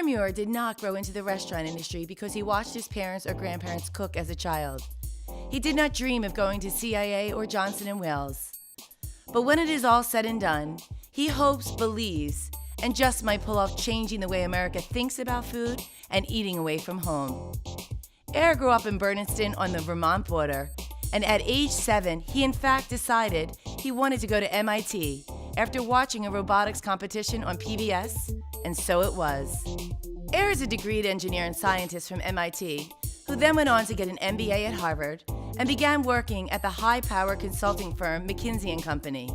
Muir did not grow into the restaurant industry because he watched his parents or grandparents cook as a child. He did not dream of going to CIA or Johnson & Wales. But when it is all said and done, he hopes, believes, and just might pull off changing the way America thinks about food and eating away from home. Air grew up in Berniston on the Vermont border, and at age 7, he in fact decided he wanted to go to MIT after watching a robotics competition on PBS, and so it was. Air is a degreed engineer and scientist from MIT, who then went on to get an MBA at Harvard and began working at the high-power consulting firm McKinsey & Company.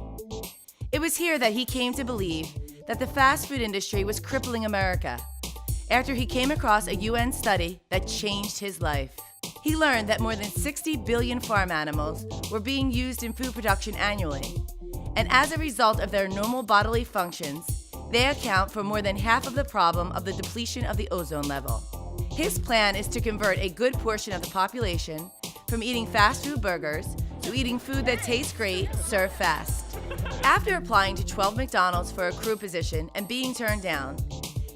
It was here that he came to believe that the fast food industry was crippling America, after he came across a UN study that changed his life. He learned that more than 60 billion farm animals were being used in food production annually, and as a result of their normal bodily functions, they account for more than half of the problem of the depletion of the ozone level. His plan is to convert a good portion of the population from eating fast food burgers to eating food that tastes great, served fast. After applying to 12 McDonald's for a crew position and being turned down,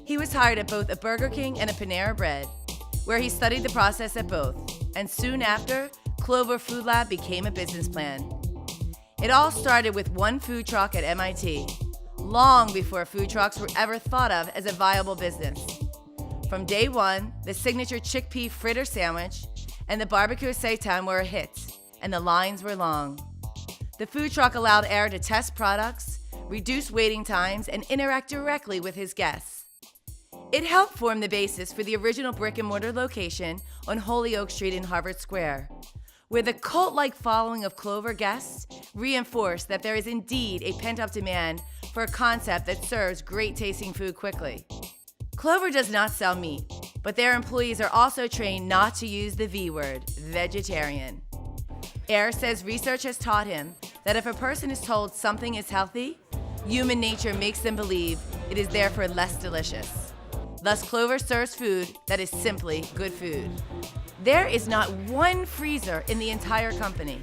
he was hired at both a Burger King and a Panera Bread, where he studied the process at both, and soon after, Clover Food Lab became a business plan. It all started with one food truck at MIT, long before food trucks were ever thought of as a viable business. From day one, the signature chickpea fritter sandwich and the barbecue seitan were a hit, and the lines were long. The food truck allowed Air to test products, reduce waiting times, and interact directly with his guests. It helped form the basis for the original brick-and-mortar location on Holyoke Street in Harvard Square, where the cult-like following of Clover guests reinforced that there is indeed a pent-up demand for a concept that serves great-tasting food quickly. Clover does not sell meat, but their employees are also trained not to use the V word, vegetarian. Air says research has taught him that if a person is told something is healthy, human nature makes them believe it is therefore less delicious. Thus, Clover serves food that is simply good food. There is not one freezer in the entire company.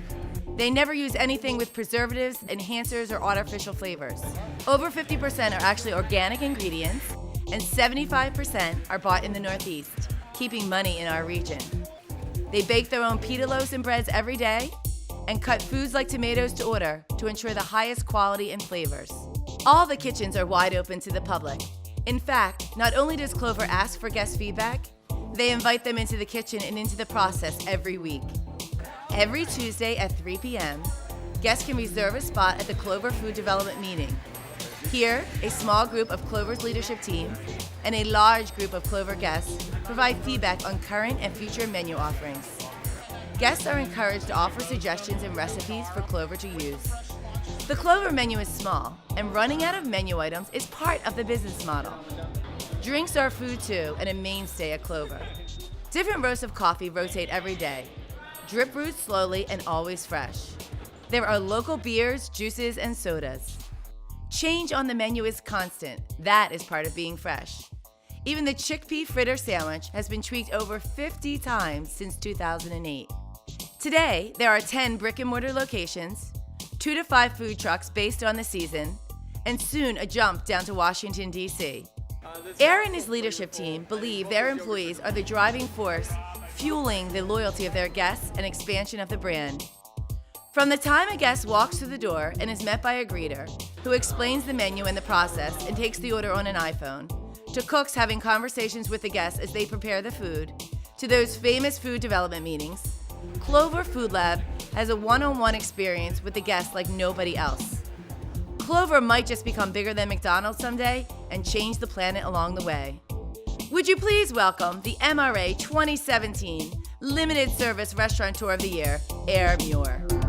They never use anything with preservatives, enhancers, or artificial flavors. Over 50% are actually organic ingredients, and 75% are bought in the Northeast, keeping money in our region. They bake their own pita loaves and breads every day, and cut foods like tomatoes to order to ensure the highest quality and flavors. All the kitchens are wide open to the public. In fact, not only does Clover ask for guest feedback, they invite them into the kitchen and into the process every week. Every Tuesday at 3 p.m., guests can reserve a spot at the Clover Food Development meeting. Here, a small group of Clover's leadership team and a large group of Clover guests provide feedback on current and future menu offerings. Guests are encouraged to offer suggestions and recipes for Clover to use. The Clover menu is small, and running out of menu items is part of the business model. Drinks are food too, and a mainstay at Clover. Different roasts of coffee rotate every day, drip brewed slowly and always fresh. There are local beers, juices, and sodas. Change on the menu is constant. That is part of being fresh. Even the chickpea fritter sandwich has been tweaked over 50 times since 2008. Today, there are 10 brick-and-mortar locations, 2 to 5 food trucks based on the season, and soon a jump down to Washington, D.C. Air and his leadership team believe their employees are the driving force fueling the loyalty of their guests and expansion of the brand. From the time a guest walks through the door and is met by a greeter who explains the menu and the process and takes the order on an iPhone, to cooks having conversations with the guests as they prepare the food, to those famous food development meetings, Clover Food Lab has a one-on-one experience with the guests like nobody else. Clover might just become bigger than McDonald's someday and change the planet along the way. Would you please welcome the MRA 2017 Limited Service Restaurateur of the Year, Muir.